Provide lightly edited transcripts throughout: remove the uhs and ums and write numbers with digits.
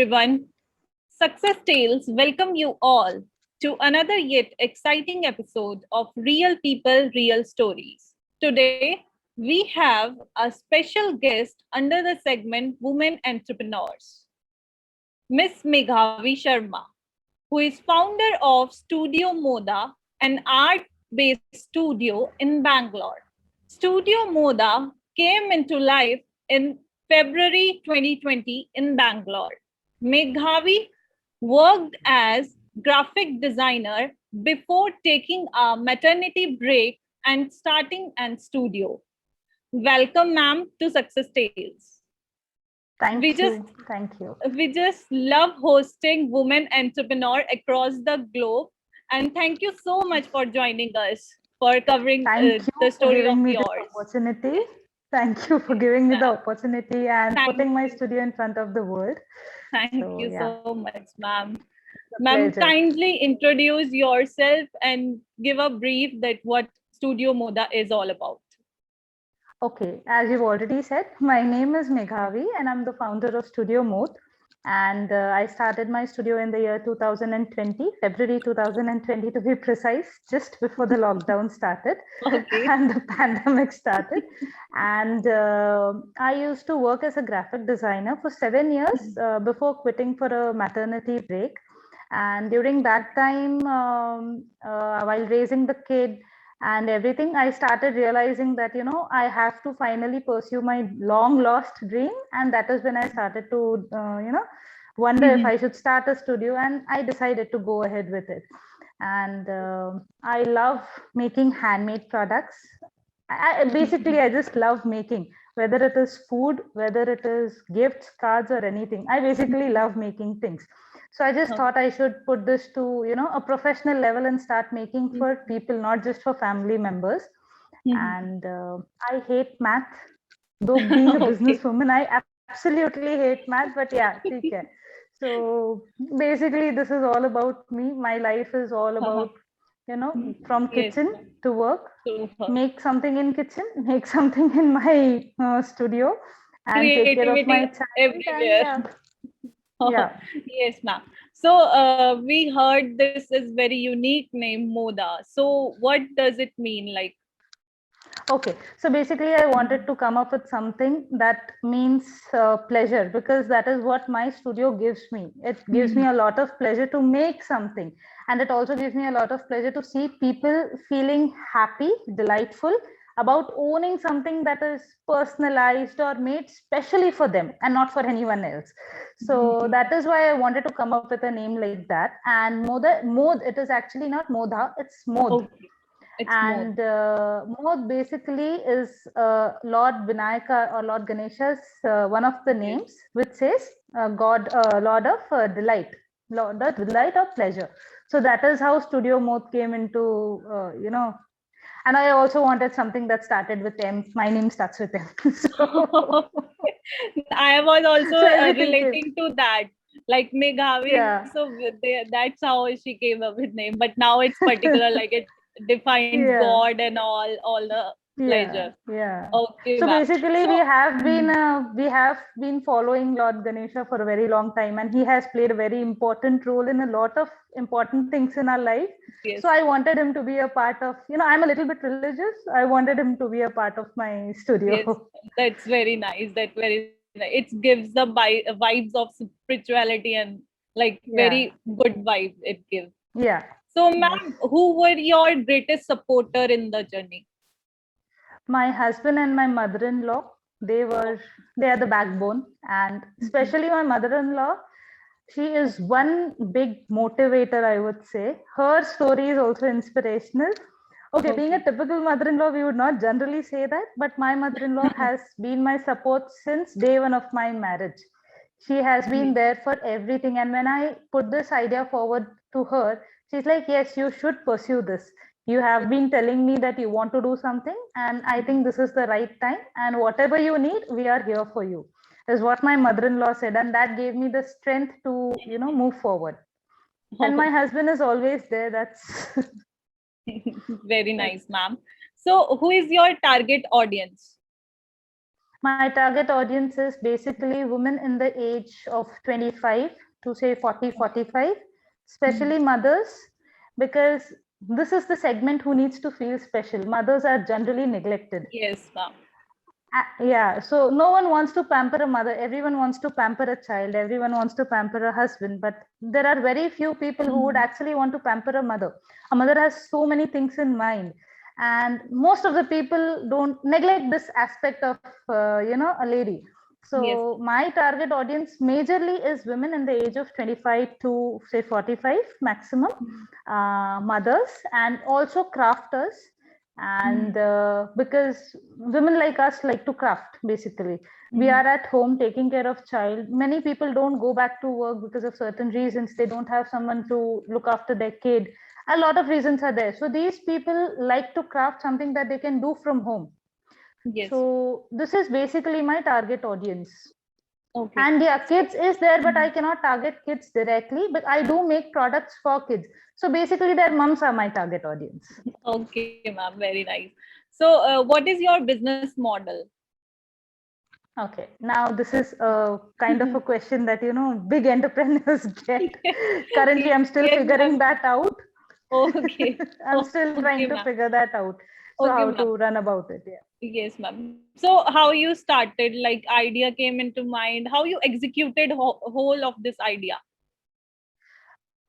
everyone. Success Tales welcome you all to another yet exciting episode of Real People, Real Stories. Today, we have a special guest under the segment Women Entrepreneurs, Ms.Meghavi Sharma, who is founder of Studio Modah, an art-based studio in Bangalore. Studio Modah came into life in February 2020 in Bangalore. Meghavi worked as graphic designer before taking a maternity break and starting an studio. Welcome, ma'am, to Success Tales. Thank you. We just love hosting women entrepreneur across the globe, and thank you so much for joining us for covering the story of yours. Thank you for giving me the opportunity and putting my studio in front of the world. Thank you so much, ma'am. Ma'am, kindly introduce yourself and give a brief that what Studio Modah is all about. Okay, as you've already said, my name is Meghavi and I'm the founder of Studio Modah. And I started my studio in the year 2020, February 2020 to be precise, just before the lockdown started and the pandemic started. And I used to work as a graphic designer for 7 years before quitting for a maternity break. And during that time, while raising the kid and everything, I started realizing that, I have to finally pursue my long lost dream. And that is when I started to, wonder if I should start a studio, and I decided to go ahead with it. And I love making handmade products. I just love making, whether it is food, whether it is gifts, cards, or anything. I basically love making things. So I just thought I should put this to, a professional level and start making for people, not just for family members. And I hate math. Though being a businesswoman, I absolutely hate math, but yeah, okay. So basically, this is all about me. My life is all about, from kitchen to work, make something in kitchen, make something in my studio, and take care of my child. Everywhere. Yes, ma'am. So we heard this is very unique name, Modah. So what does it mean? Like? Okay, so basically I wanted to come up with something that means pleasure, because that is what my studio gives me. It gives me a lot of pleasure to make something, and it also gives me a lot of pleasure to see people feeling happy, delightful about owning something that is personalized or made specially for them and not for anyone else. So that is why I wanted to come up with a name like that. And Modah, it is actually not Modah, it's Modah. And Modah basically is Lord Vinayaka or Lord Ganesha's one of the names, which says God, Lord of delight, Lord of delight or pleasure. So that is how Studio Modah came into, and I also wanted something that started with M. My name starts with M. So I was also relating to that, like Meghavi. So that's how she came up with name. But now it's particular, like it defines God and all the pleasure. Okay. So basically, we have been following Lord Ganesha for a very long time, and he has played a very important role in a lot of important things in our life. So I wanted him to be a part of, I'm a little bit religious. I wanted him to be a part of my studio. Yes, that's very nice. It gives the vibes of spirituality and like very good vibe it gives. Yeah. So, ma'am, who were your greatest supporter in the journey? My husband and my mother-in-law. They are the backbone, and especially my mother-in-law. She is one big motivator, I would say. Her story is also inspirational. Okay, being a typical mother-in-law, we would not generally say that, but my mother-in-law has been my support since day one of my marriage. She has been there for everything. And when I put this idea forward to her, she's like, yes, you should pursue this. You have been telling me that you want to do something, and I think this is the right time. And whatever you need, we are here for you, is what my mother-in-law said. And that gave me the strength to, move forward. And my husband is always there. That's very nice, ma'am. So who is your target audience? My target audience is basically women in the age of 25 to say 40, 45, especially mothers, because this is the segment who needs to feel special. Mothers are generally neglected. Yes, ma'am. Yeah, so no one wants to pamper a mother. Everyone wants to pamper a child. Everyone wants to pamper a husband. But there are very few people who would actually want to pamper a mother. A mother has so many things in mind. And most of the people don't neglect this aspect of, a lady. Yes. So my target audience majorly is women in the age of 25 to say 45 maximum, mothers, and also crafters. And because women like us like to craft, basically we are at home taking care of child. Many people don't go back to work because of certain reasons. They don't have someone to look after their kid. A lot of reasons are there, so these people like to craft something that they can do from home. Yes. So this is basically my target audience. Okay. And yeah, kids is there, but I cannot target kids directly, but I do make products for kids. So basically their moms are my target audience. Okay, ma'am. Very nice. So, what is your business model? Okay, now this is a kind of a question that, big entrepreneurs get. Currently, I'm still Yes, figuring ma'am. that out. Okay. I'm still Okay, trying to ma'am. figure that out. So Okay, how ma'am. to run about it? Yeah. Yes, ma'am. So, how you started? Like, idea came into mind. How you executed whole of this idea?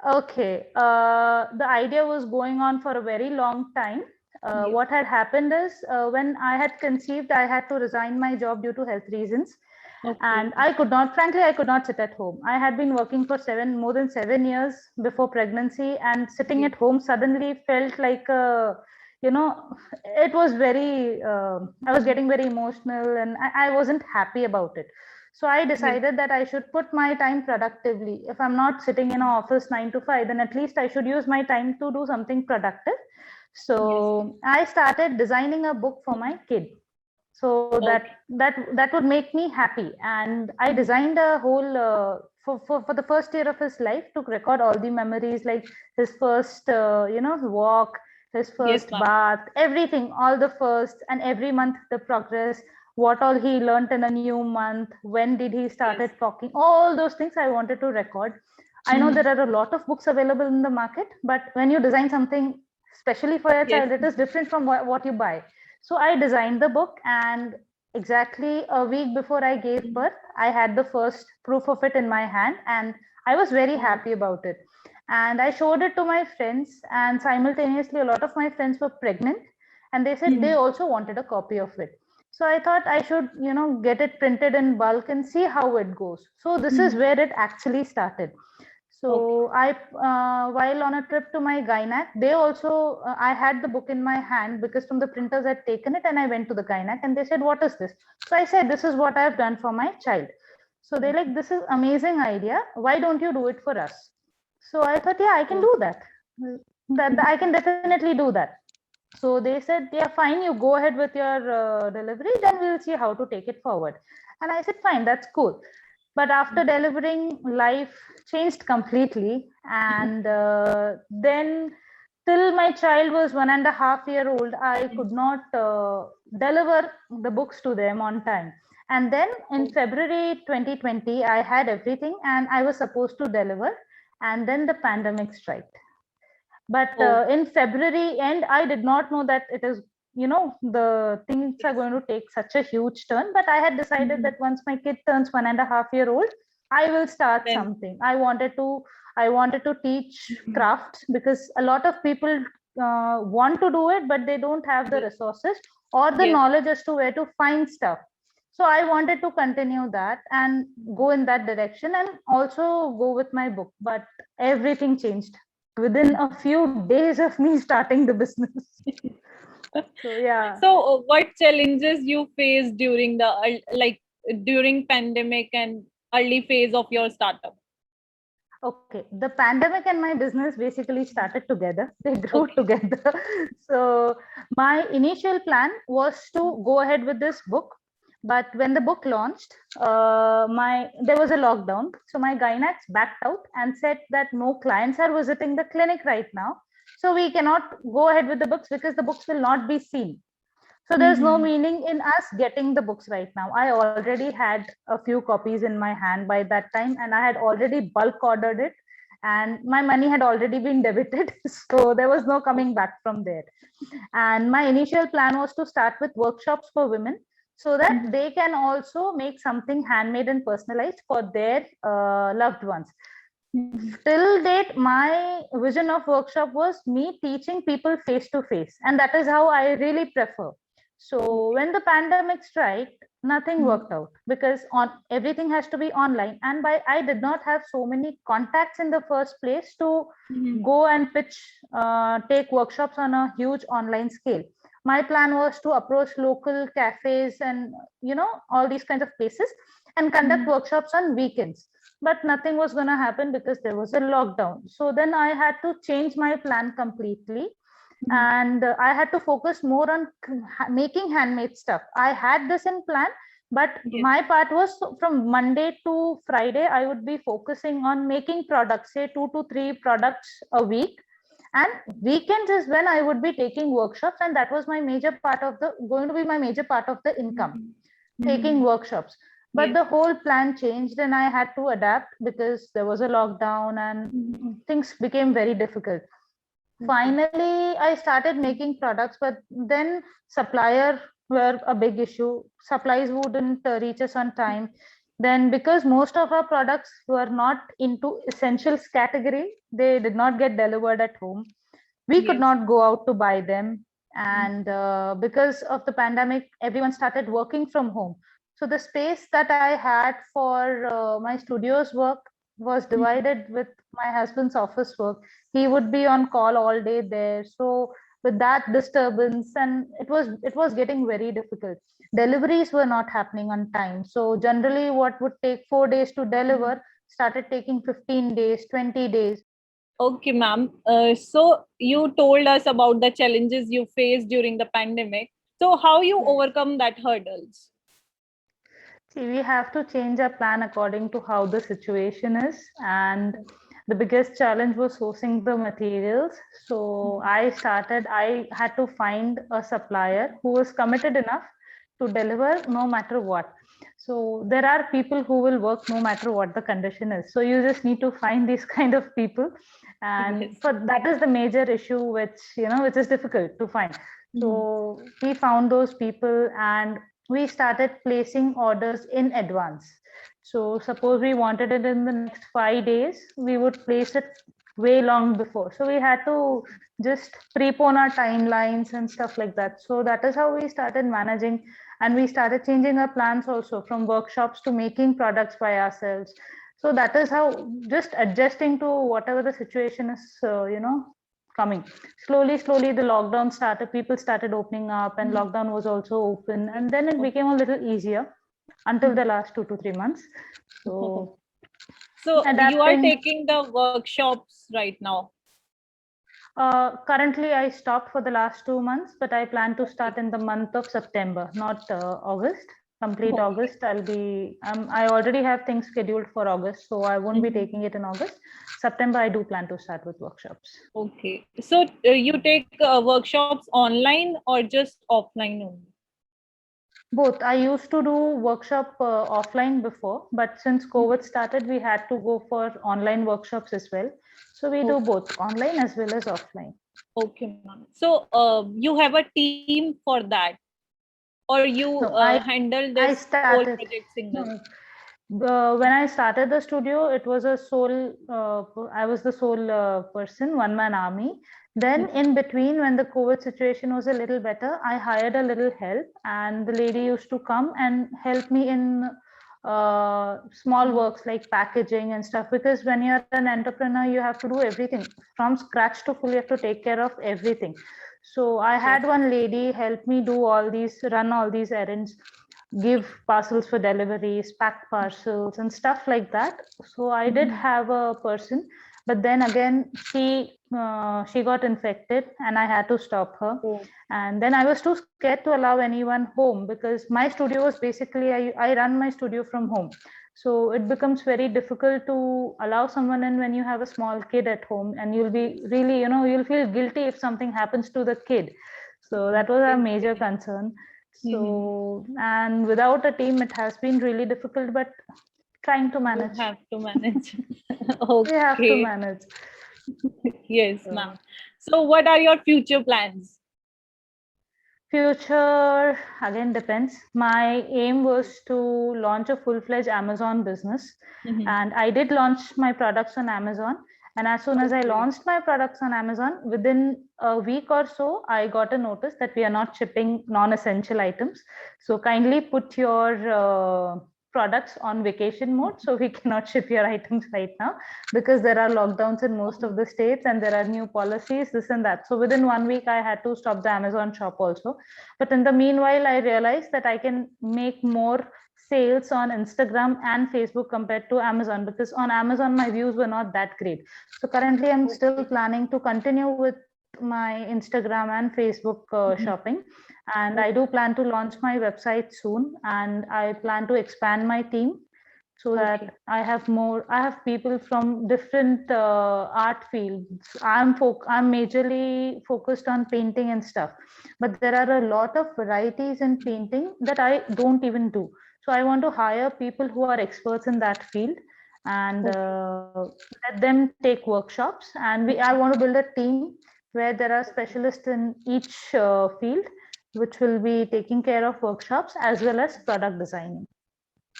Okay, the idea was going on for a very long time. Yes. What had happened is when I had conceived, I had to resign my job due to health reasons. And Okay. I could not, frankly, I could not sit at home. I had been working for more than 7 years before pregnancy, and sitting Yes. at home suddenly felt like, you know, it was very, I was getting very emotional, and I wasn't happy about it. So I Yes. decided that I should put my time productively. If I'm not sitting in an office 9 to 5, then at least I should use my time to do something productive. Yes. So I started designing a book for my kid, so Okay. that would make me happy. And I designed a whole for the first year of his life, to record all the memories, like his first walk, his Yes, first ma'am. bath, everything, all the first, and every month the progress, what all he learned in a new month, when did he Yes. started talking, all those things I wanted to record. I know there are a lot of books available in the market, but when you design something especially for your Yes. child, it is different from what you buy. So I designed the book, and exactly a week before I gave birth, I had the first proof of it in my hand, and I was very Oh, happy about it. And I showed it to my friends, and simultaneously, a lot of my friends were pregnant, and they said they also wanted a copy of it. So I thought I should, get it printed in bulk and see how it goes. So this is where it actually started. okay. So I, while on a trip to my gynac, they also, I had the book in my hand because from the printers I'd taken it, and I went to the gynac and they said, "What is this?" So I said, "This is what I've done for my child." So they're like, "This is amazing idea. Why don't you do it for us?" So I thought, yeah, I can do that. That I can definitely do that. So they said, yeah, fine, you go ahead with your delivery, then we'll see how to take it forward. And I said, fine, that's cool. But after delivering, life changed completely. And then till my child was 1.5 year old, I could not deliver the books to them on time. And then in February 2020, I had everything and I was supposed to deliver. And then the pandemic struck. But Oh, in February end, I did not know that it is, the things are going to take such a huge turn. But I had decided that once my kid turns 1.5 year old, I will start then something. I wanted to teach crafts, because a lot of people want to do it, but they don't have the yes. resources or the Yes. knowledge as to where to find stuff. So I wanted to continue that and go in that direction, and also go with my book. But everything changed within a few days of me starting the business. So yeah. So, what challenges you faced during the during pandemic and early phase of your startup? Okay, the pandemic and my business basically started together. They grew Okay. together. So my initial plan was to go ahead with this book, but when the book launched, my there was a lockdown. So my gynacs backed out and said that no clients are visiting the clinic right now, so we cannot go ahead with the books because the books will not be seen. So there's no meaning in us getting the books right now. I already had a few copies in my hand by that time, and I had already bulk ordered it, and my money had already been debited. So there was no coming back from there. And my initial plan was to start with workshops for women so that they can also make something handmade and personalized for their loved ones. Till date, my vision of workshop was me teaching people face to face, and that is how I really prefer. So when the pandemic struck, nothing worked out because on everything has to be online, and by I did not have so many contacts in the first place to go and pitch, take workshops on a huge online scale. My plan was to approach local cafes and all these kinds of places and conduct workshops on weekends, but nothing was going to happen because there was a lockdown. So then I had to change my plan completely, and I had to focus more on making handmade stuff. I had this in plan, but my part was from Monday to Friday I would be focusing on making products, say 2 to 3 products a week, and weekends is when I would be taking workshops, and that was my major part of the going to be my major part of the income, taking workshops. But the whole plan changed and I had to adapt because there was a lockdown and things became very difficult. Finally, I started making products, but then supplier were a big issue. Supplies wouldn't reach us on time. Then because most of our products were not into essentials category, they did not get delivered at home. We could not go out to buy them. And because of the pandemic, everyone started working from home. So the space that I had for my studio's work was divided with my husband's office work. He would be on call all day there. So with that disturbance, and it was getting very difficult. Deliveries were not happening on time. So generally what would take 4 days to deliver started taking 15 days, 20 days. Okay, ma'am. So you told us about the challenges you faced during the pandemic. So how you overcome that hurdles? See, we have to change our plan according to how the situation is. And the biggest challenge was sourcing the materials. So I had to find a supplier who was committed enough to deliver no matter what. So there are people who will work no matter what the condition is. So you just need to find these kind of people. And for that is the major issue, which is difficult to find. So we found those people and we started placing orders in advance. So suppose we wanted it in the next 5 days, we would place it way long before. So we had to just prepone our timelines and stuff like that. So that is how we started managing, and we started changing our plans also from workshops to making products by ourselves. So that is how, just adjusting to whatever the situation is, coming. Slowly the lockdown started, people started opening up, and lockdown was also open, and then it became a little easier until the last 2 to 3 months. So You are adapting. taking the workshops right now? Currently I stopped for the last 2 months, but I plan to start in the month of September, not August. Complete August, I already have things scheduled for August, so I won't be taking it in August. September, I do plan to start with workshops. Okay. So you take workshops online or just offline only? Both. I used to do workshop offline before, but since COVID started, we had to go for online workshops as well. So we do both online as well as offline. Okay, ma'am. So you have a team for that, or you No, handle I this whole started. project single? When I started the studio, it was a sole. I was the sole person, one man army. Then in between, when the COVID situation was a little better, I hired a little help, and the lady used to come and help me in small works like packaging and stuff. Because when you're an entrepreneur, you have to do everything from scratch to full. You have to take care of everything. So I had one lady help me do run all these errands, give parcels for deliveries, pack parcels and stuff like that. So I did have a person, but then again she got infected and I had to stop her. And then I was too scared to allow anyone home, because my studio was basically, I run my studio from home. So it becomes very difficult to allow someone in when you have a small kid at home, and you'll be really, you'll feel guilty if something happens to the kid. So that was our major concern. So, and without a team, it has been really difficult, but trying to manage. You have to manage. We have to Okay. manage. Yes, ma'am. So, what are your future plans? Future, again, depends. My aim was to launch a full-fledged Amazon business. And I did launch my products on Amazon. And as soon as I launched my products on Amazon, within a week or so, I got a notice that we are not shipping non-essential items. So kindly put your products on vacation mode. So we cannot ship your items right now because there are lockdowns in most of the states and there are new policies, this and that. So within 1 week, I had to stop the Amazon shop also. But in the meanwhile, I realized that I can make more sales on Instagram and Facebook compared to Amazon, because on Amazon, my views were not that great. So currently, I'm still planning to continue with my Instagram and Facebook shopping. And I do plan to launch my website soon. And I plan to expand my team so that I have people from different art fields. I'm majorly focused on painting and stuff, but there are a lot of varieties in painting that I don't even do. So I want to hire people who are experts in that field and let them take workshops. And I want to build a team where there are specialists in each field, which will be taking care of workshops as well as product designing.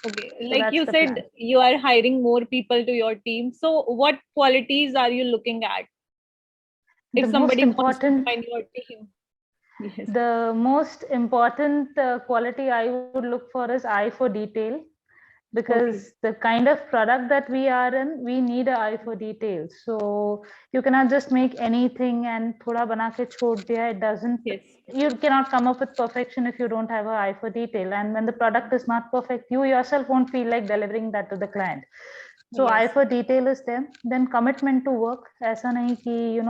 Okay, So like you said, plan. you are hiring more people to your team. So, what qualities are you looking at if somebody wants to join your team? Yes. The most important quality I would look for is eye for detail, because the kind of product that we are in, we need an eye for detail. So you cannot just make anything and thoda bana ke chhod diya. It doesn't. Yes. You cannot come up with perfection if you don't have an eye for detail. And when the product is not perfect, you yourself won't feel like delivering that to the client. So eye for detail is there. Then commitment to work. Aisa nahi ki,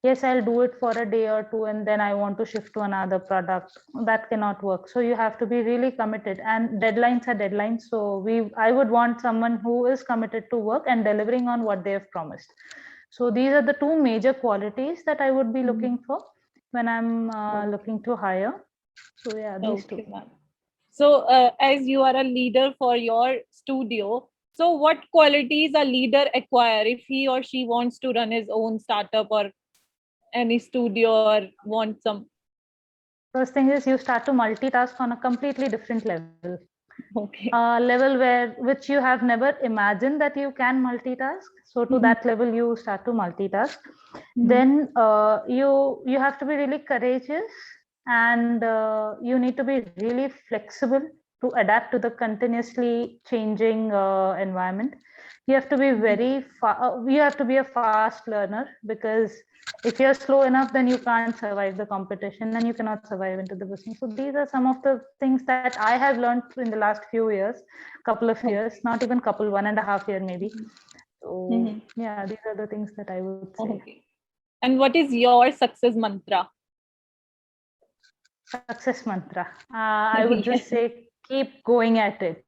yes, I'll do it for a day or two and then I want to shift to another product. That cannot work. So you have to be really committed, and deadlines are deadlines. So I would want someone who is committed to work and delivering on what they have promised. So these are the two major qualities that I would be looking for when I'm looking to hire. So yeah, these two. So as you are a leader for your studio, so what qualities a leader acquire if he or she wants to run his own startup or any studio or want some? First thing is you start to multitask on a completely different level. Okay. Level which you have never imagined that you can multitask. So to that level, you start to multitask. Then you have to be really courageous, and you need to be really flexible to adapt to the continuously changing environment. You have to be you have to be a fast learner, because if you're slow enough, then you can't survive the competition and you cannot survive into the business. So these are some of the things that I have learned in the last few years, couple of years, not even couple, 1.5 years maybe. So yeah, these are the things that I would say. Okay. And what is your success mantra? Success mantra. I would just say, keep going at it.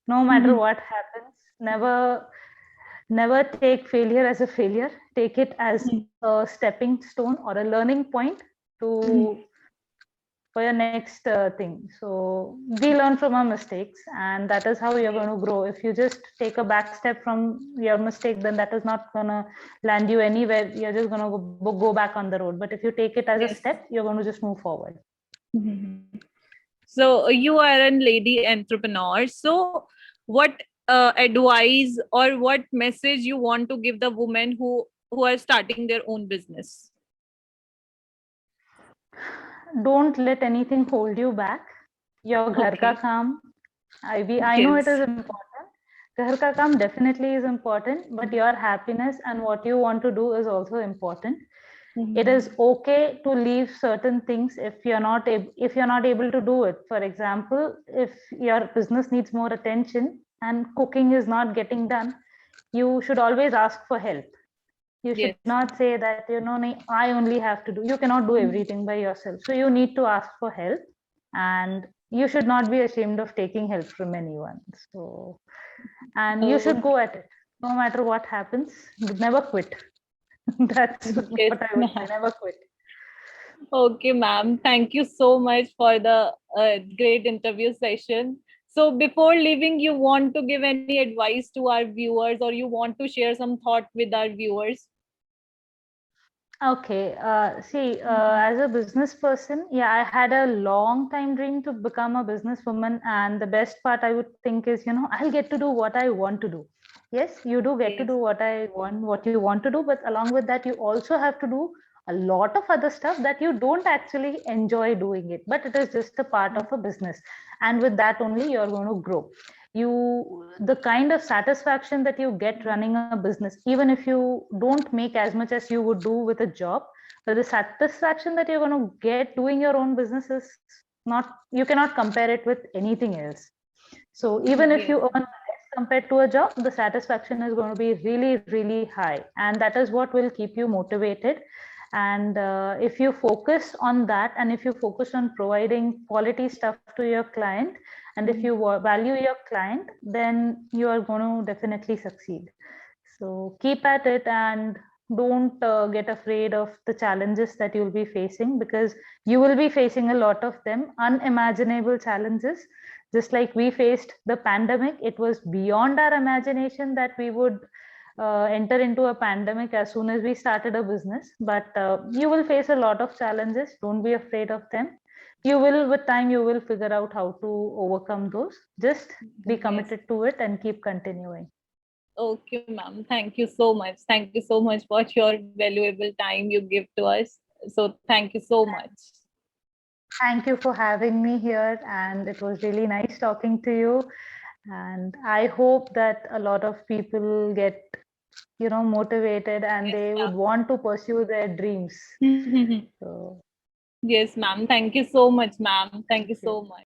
No matter what happens, never take failure as a failure. Take it as a stepping stone or a learning point for your next thing. So we learn from our mistakes, and that is how you're going to grow. If you just take a back step from your mistake, then that is not going to land you anywhere. You're just going to go back on the road. But if you take it as a step, you're going to just move forward. So you are a lady entrepreneur. So what advice or what message you want to give the women who are starting their own business? Don't let anything hold you back. Your ghar ka kaam, I know it is important. Ghar ka kaam definitely is important, but your happiness and what you want to do is also important. It is okay to leave certain things if you're not able to do it. For example, if your business needs more attention and cooking is not getting done, you should always ask for help. You should not say that, I only have to do. You cannot do everything by yourself. So you need to ask for help, and you should not be ashamed of taking help from anyone. So, and you should go at it. No matter what happens, never quit. That's what I would say, never quit. Okay, ma'am. Thank you so much for the great interview session. So, before leaving, you want to give any advice to our viewers, or you want to share some thought with our viewers? Okay, as a business person, yeah, I had a long time dream to become a businesswoman, and the best part I would think is, I'll get to do what I want to do. Yes, you do get to Yes. do what you want to do, but along with that, you also have to do a lot of other stuff that you don't actually enjoy doing it, but it is just a part of a business, and with that only you're going to grow. The kind of satisfaction that you get running a business, even if you don't make as much as you would do with a job, but the satisfaction that you're going to get doing your own business is not, you cannot compare it with anything else. So even if you Yes. earn less compared to a job, the satisfaction is going to be really, really high. And that is what will keep you motivated. And if you focus on that, and if you focus on providing quality stuff to your client, and if you value your client, then you are going to definitely succeed. So keep at it, and don't get afraid of the challenges that you'll be facing, because you will be facing a lot of them, unimaginable challenges. Just like we faced the pandemic, it was beyond our imagination that we would enter into a pandemic as soon as we started a business. But you will face a lot of challenges. Don't be afraid of them. You will, with time, you will figure out how to overcome those. Just be Yes. committed to it and keep continuing. Okay, ma'am. Thank you so much. Thank you so much for your valuable time you give to us. So, thank you so much. Thank you for having me here, and it was really nice talking to you. And I hope that a lot of people get, motivated, and Yes, they would ma'am. want to pursue their dreams. So, Yes, ma'am. Thank you so much, ma'am. Thank you thank you. so much.